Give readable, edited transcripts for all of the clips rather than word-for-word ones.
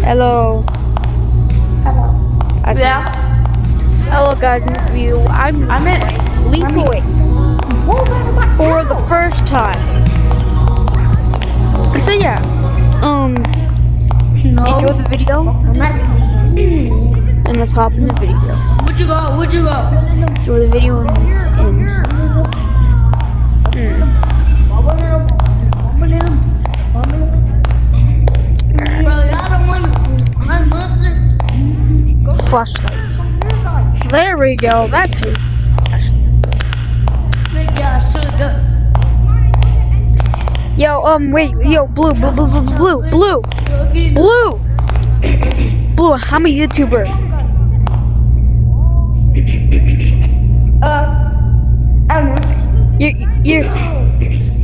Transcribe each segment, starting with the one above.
Hello. Hello. I said, Yeah. hello guys, in this video, I'm at Lethal for the first time. So yeah, enjoy the video, and let's hop in the video. Where'd you go? Where'd you go? Enjoy the video and flashlight. There we go. That's it. Yo, wait, yo, blue. I'm a YouTuber.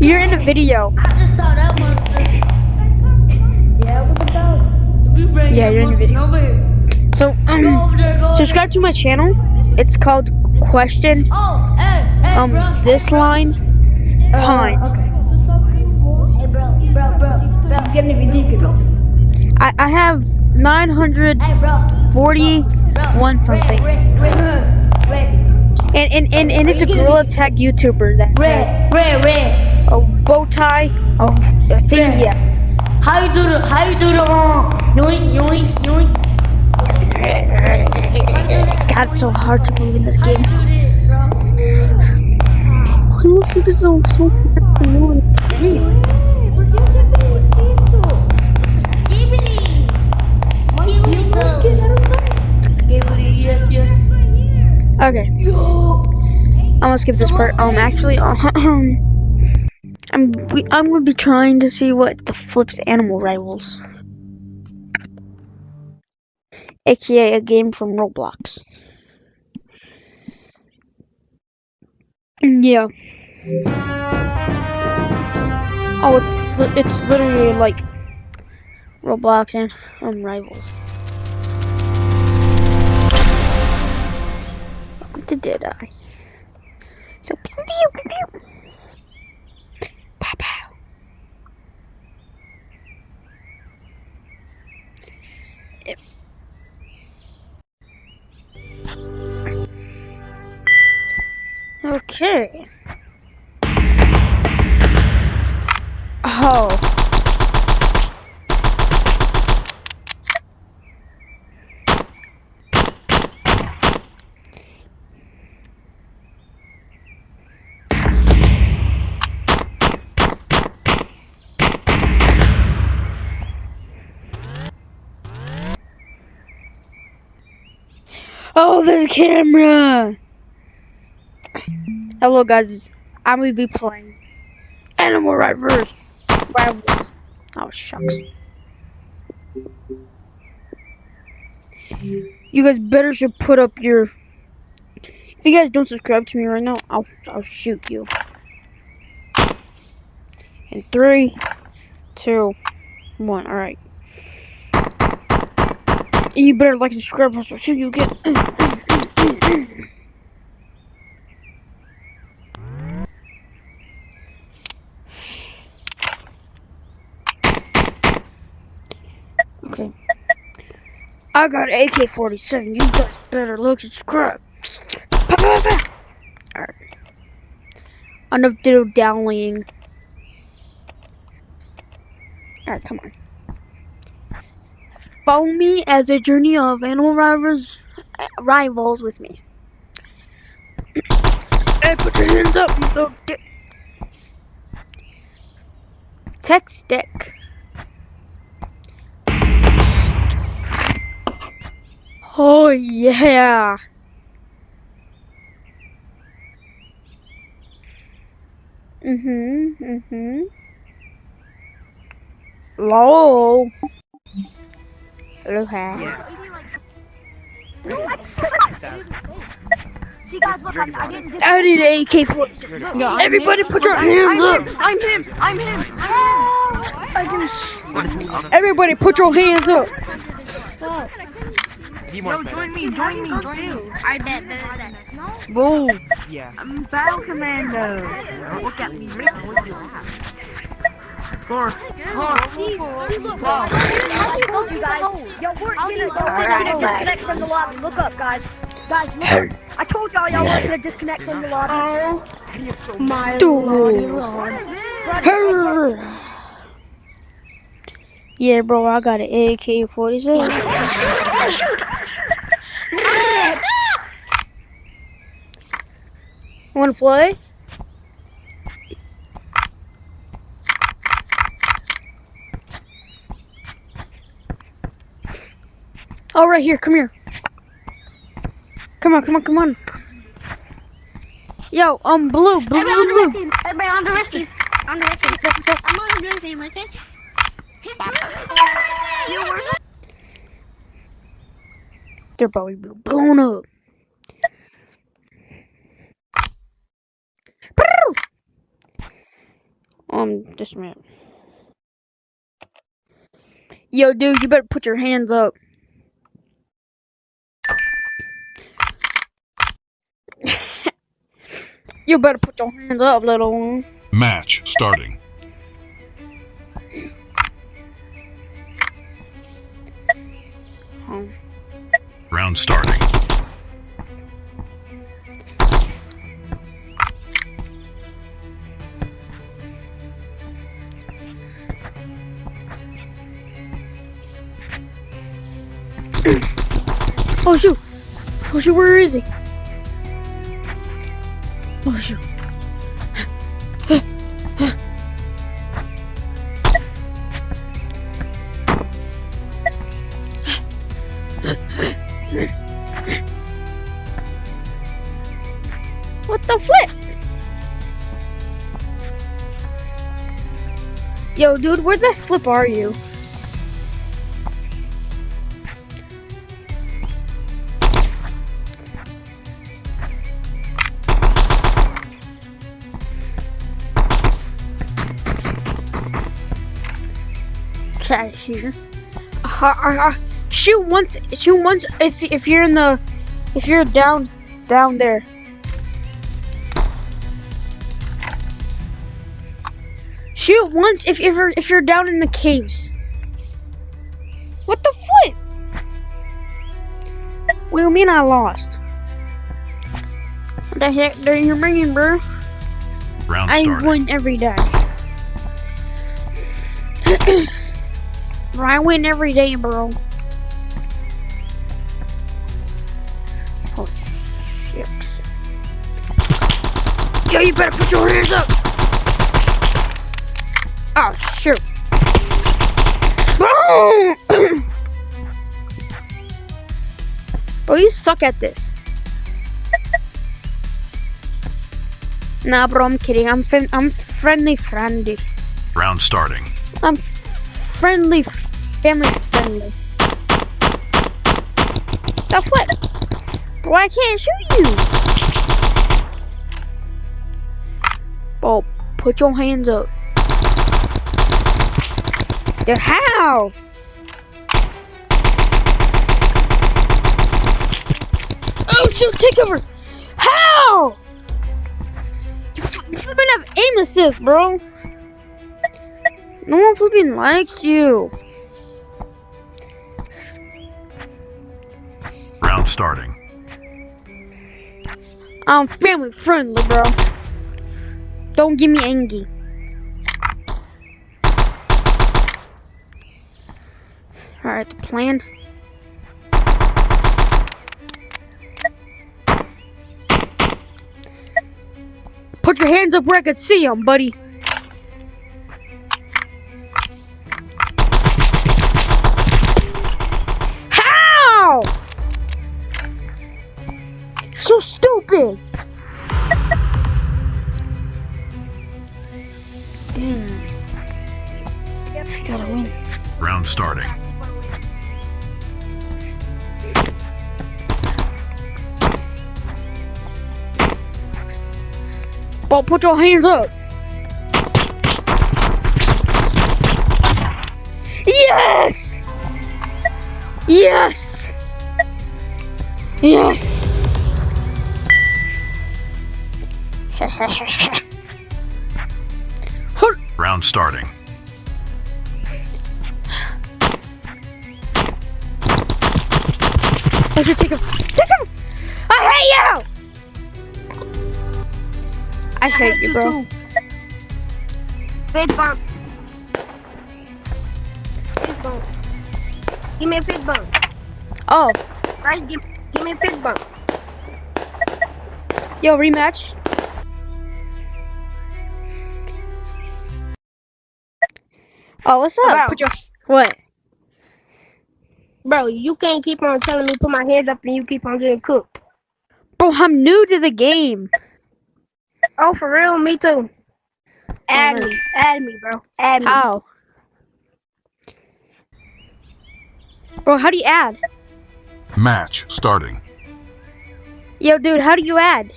You're in a video. I just saw that monster. Yeah, what about? Yeah, you're in a video. So, subscribe to my channel. It's called Question. Oh, hey, bro. This line, Pine. Okay. Hey, bro, it's getting ridiculous. I have 941 Hey, bro. something. And it's a Gorilla Tech YouTuber that has a bow tie. Oh, a thing, yeah. How you do the yoink. God, it's so hard to believe in this How you game. do this, bro? It looks like it's so annoying. Yes. Okay, I'm gonna skip this part. Actually, I'm gonna be trying to see what the flips Animal Rivals, aka a game from Roblox. Yeah. Oh, it's literally like Roblox and Rivals. Welcome to Deadeye. So pow pow. Yep. Okay. Oh. Oh, there's a camera. Hello guys, I'm gonna be playing Animal Rivals. Oh shucks. You guys better should put up your. If you guys don't subscribe to me right now, I'll shoot you. In 3, 2, 1. All right. And you better like and subscribe, or I'll shoot you again. Okay. I got an AK-47. You guys better look and subscribe. Alright. Enough dilly-dallying. Alright, come on. Follow me as a journey of Animal Rivals with me. Hey, put your hands up, you little dick. Tech stick. Oh yeah. Lol. Hello, hi. See guys, look, I didn't I need an AK-47. No, Everybody put your hands up. I'm him. Everybody put your hands up. Yo, join me. I bet. Whoa. Yeah. I'm Battle Commando. Look at me. Floor. How do you go, you guys? gonna disconnect from the lobby. Look up, guys. Guys, look up. I told y'all wanted to disconnect from the lobby. Oh my lord. Yeah, bro, I got an AK-47. Wanna play? Oh, right here. Come here. Come on. Yo, blue. Everybody on the rescue. I'm on the blue team, okay? They're probably blown up. Just a minute. Yo, dude, you better put your hands up. You better put your hands up, little one. Match starting. Round starting. Oh shoot, where is he? Oh shoot. What the flip? Yo, dude, where the flip are you? Cat here. Shoot once if you're down there. Shoot once if you're down in the caves. What the flip? What do you mean I lost? What the heck do you mean, bro? Round I starting. win every day. Bro, I win every day, bro. Holy shucks. Yo, you better put your hands up. Oh, shoot. Bro, you suck at this. Nah, bro, I'm kidding. I'm friendly. Round starting. I'm family friendly. The flip? Bro, I can't shoot you. Bro, put your hands up. Dude, how? Oh shoot, take over. How? You flipping have aim assist, bro. No one flipping likes you. Round starting. I'm family friendly, bro. Don't get me angry. Alright, the plan. Put your hands up where I can see them, buddy. How? So stupid. Damn. I gotta win. Round starting. Bro, put your hands up. Yes! Yes! Yes! Round starting. Oh, shoot, take him. Take him! I hate you! I hate you, bro. Too. Fist bump. Fist bump. Give me a fist bump. Oh, Bryce, give me a fist bump. yo, rematch. Oh, what's up? Bro. Put your what? Bro, you can't keep on telling me put my hands up and you keep on getting cooked. Bro, I'm new to the game. Oh, for real? Me too. Add nice. me. Add me, bro. Add me. How? Bro, how do you add? Match starting. Yo, dude, how do you add?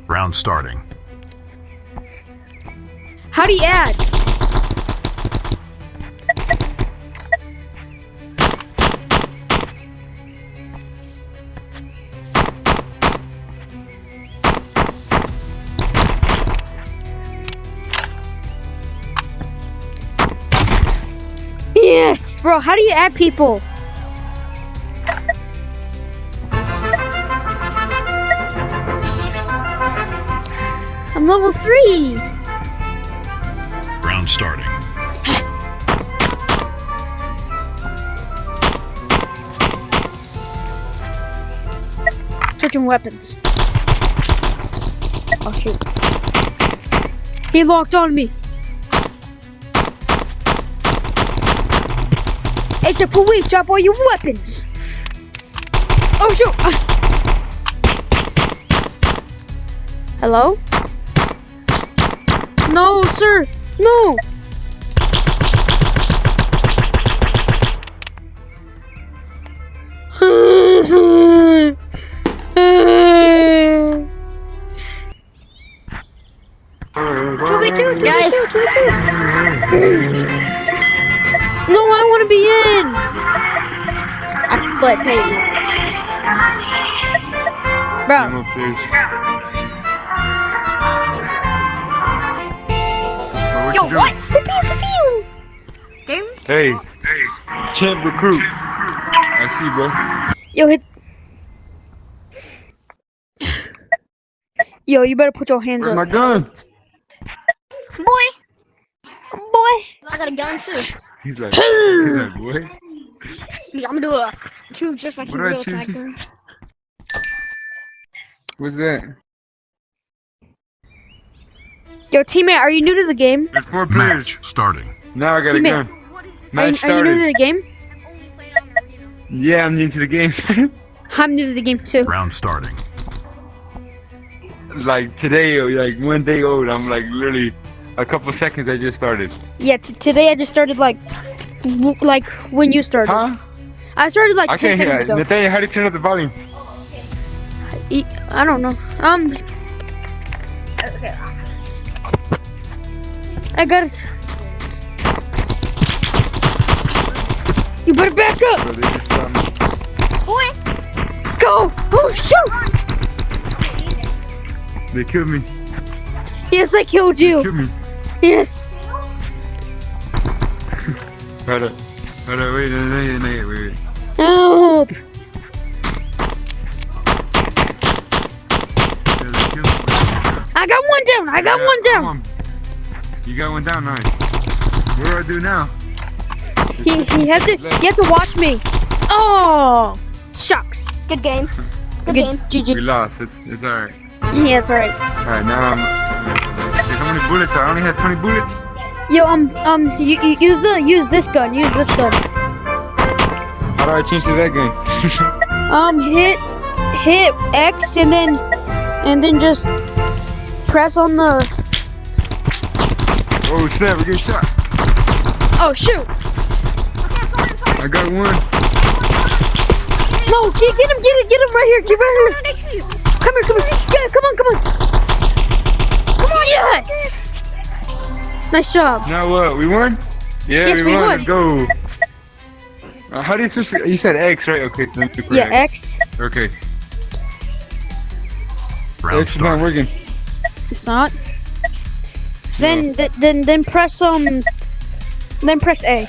Round starting. How do you add? Yes, bro, how do you add people? I'm level 3. Round starting. Switching weapons. Oh shoot. He locked on me. It's a police, drop all your weapons. Oh shoot. Hello? No, sir. No. Guys, No, I want to be in. I flip payment. Bro, What yo, you what? doing? Hey, champ recruit. I see, bro. yo, hit. Yo, you better put your hands Where's my up. gun? Boy, Boy. I got a gun too. He's like, boy. I'm gonna do a true just like What a do I real choose? attacker. What's that? Yo, teammate, are you new to the game? There's 4 players. Match starting. Now I got a Teammate. gun. What is this? Are you new Match to started. the game? I've only played on Arena. Yeah, I'm into the game. I'm new to the game too. Round starting. Like today, like 1 day old. I'm like literally a couple seconds. I just started. Yeah, today I just started like when you started. Huh? I started like I 10 can't hear. seconds ago. Nathaniel, how do you turn up the volume? I don't know. I got it. You better back up. Bro, they just shot me. Boy, Go. Oh shoot. They killed me. Yes, I killed They you. killed me. Yes. Hold up. Wait. Help. Yeah, they killed me. I got one down. I got Yeah, one down. come on. You got one down, nice. What do I do now? He has to. You have to watch me. Oh, shucks. good game. Good Good. game. We GG. lost. It's alright. Yeah, it's alright. Alright, now I'm. Like, how many bullets? I only had 20 bullets. Yo, you use this gun. Use this gun. How do I change to that gun? Hit X and then just press on the. Oh snap! We get shot. Oh shoot! I got one. No, get him right here. Get right here. Come here. Yeah, come on. Come on, yes. Nice job. Now what? We won? Yeah, Yes, we we won. won. Let's go. How do you switch? You said X, right? Okay, so let me Yeah, X. Okay. Round X is not starting. working. It's not. Then press Then press A.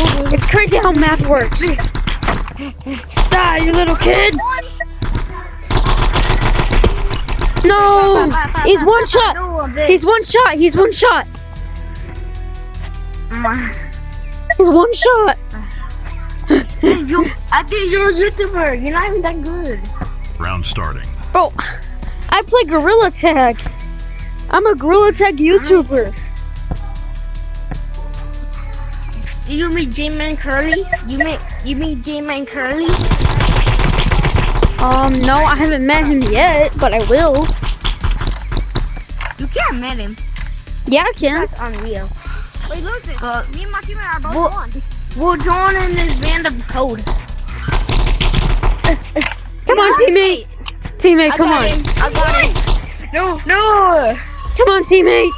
It's crazy how math works. Die, you little kid. No! He's one shot. He's one shot. He's one shot. He's one shot. I think you're a YouTuber. You're not even that good. Round starting. Bro, I play Gorilla Tag. I'm a Gorilla Tag YouTuber. Do you meet J-Man Curly? You meet J-Man Curly? No, I haven't met him yet, but I will. You can't meet him. Yeah, I can. That's unreal. Wait, Lucas. Me and my teammate are both What? one. We'll join in this random code. Come on, teammate. Teammate, come on. I got it. No. Come on, teammate.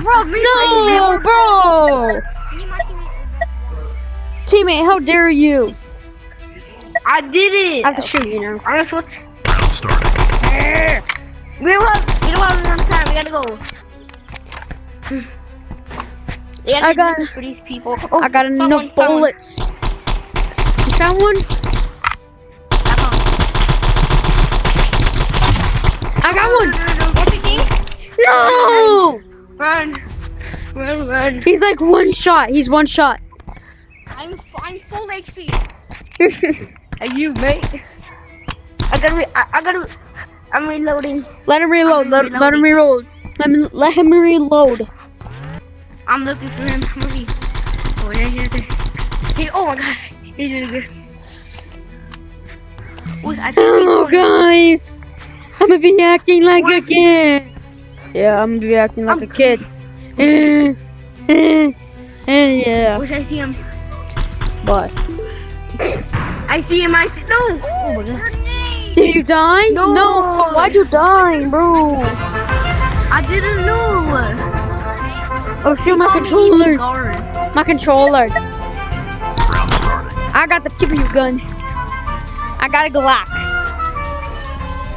Bro, me No, bro. Me and my teammate are both one. Teammate, how dare you? I did it. I have to shoot you now. I'm gonna switch. Round starting. We don't have enough time. We gotta go. I got- for these people. I got enough bullets. You found one? I got one. What's the king? No! Run. He's like one shot. He's one shot. I'm full HP. Are you, mate? I'm reloading. Let him reload. Let him reload. Let him reload. I'm looking for him. Where is he? Oh, there. Hey, oh my god. He's really good. I think Oh, he's going. guys. I'm gonna be acting like Where a is he? kid. Yeah, I'm gonna be acting like a kid. Yeah, Wish I see him. but I see him. No. Oh my god. did you die? No. No. Why'd you die, bro? I didn't know. Oh shoot, my Call me controller. Easy Guard. My controller. Round starting. I got the PPU gun. I got a Glock.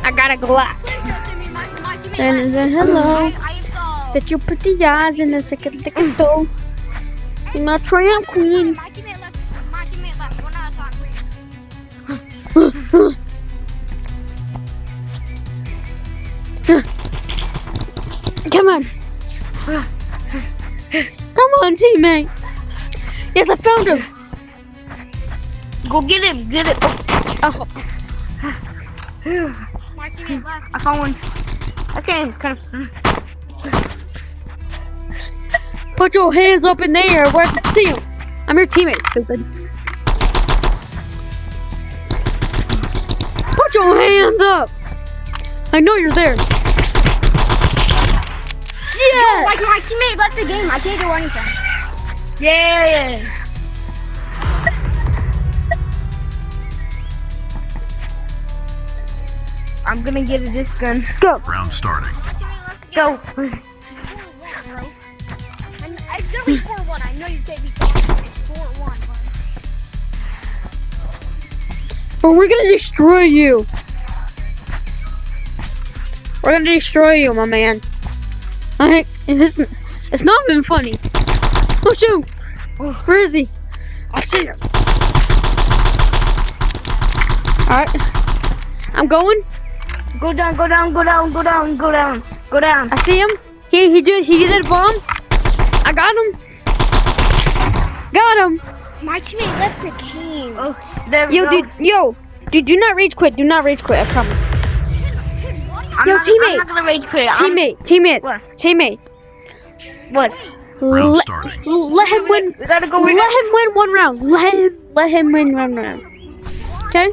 My teammate And then left. hello. I have to. Set your pretty eyes in a second toe. In my tramp queen. My teammate left. My teammate left. One at a time, please. Come on. Come on, teammate. Yes, I found him. Go get him. Get it. Oh. My teammate left. I found one. Okay, it's kind of. Put your hands up in the air where I can see you. I'm your teammate, stupid. Put your hands up. I know you're there. Yeah. Like my teammate left the game. I can't do anything. Yeah. I'm gonna get this gun. Go. Round starting. My teammate left the game. Go. 4-1, bro. And it's gonna be 4-1. I know you can't be talking. It's 4-1. But we're gonna destroy you. We're gonna destroy you, my man. Like, it's not even funny. Oh shoot! Where is he? I see him. Alright. I'm going. Go down. I see him. He did a bomb. I got him. Got him. My teammate left the game. Oh, there we Yo, go. dude, do not rage quit. Do not rage quit. I promise. I'm Yo, not, teammate. I'm not gonna rage quit. Teammate. What? Teammate. What? Round Let, starting. let him win. We gotta go. Let him win one round. Let him win one round. Okay?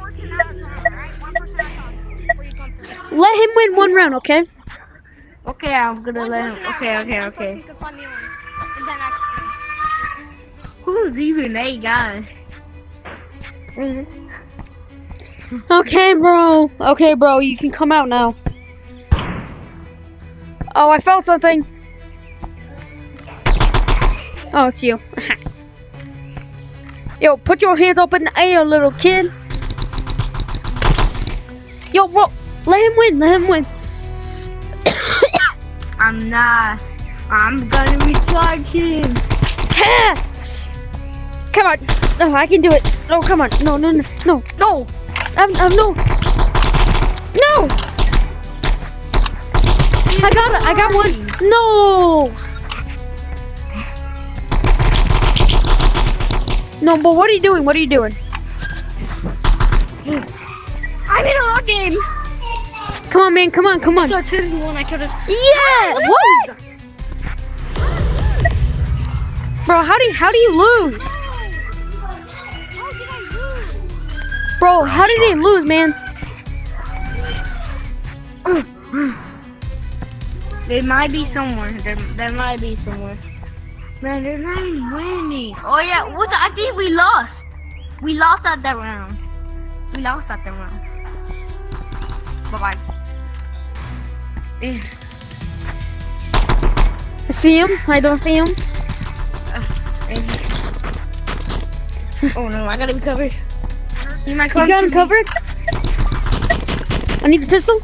Let him win one round, okay? Okay, I'm gonna let him. Okay. Who's even a guy? Okay, bro. Okay, bro. You can come out now. Oh, I felt something. Oh, it's you. Yo, put your hands up in the air, little kid. Yo, bro. Let him win. Let him win. I'm not. I'm gonna recharge him. Ha! come on. No, I can do it. No, come on. No, no, no, no, no. I'm no. No. I got it. I got one. No. No, but what are you doing? What are you doing? I'm in a hot game. Come on, man. Come on. Come on. So 2-1, I could have. Yeah. What? Bro, how do you lose? Bro, how did they lose, man? There might be somewhere. There might be somewhere. Man, they're not even winning. Oh yeah, what? I think we lost. We lost at that round. We lost at that round. Bye bye. I see him. I don't see him. Oh no, I gotta be covered. You might You come got to him me. covered? I need the pistol.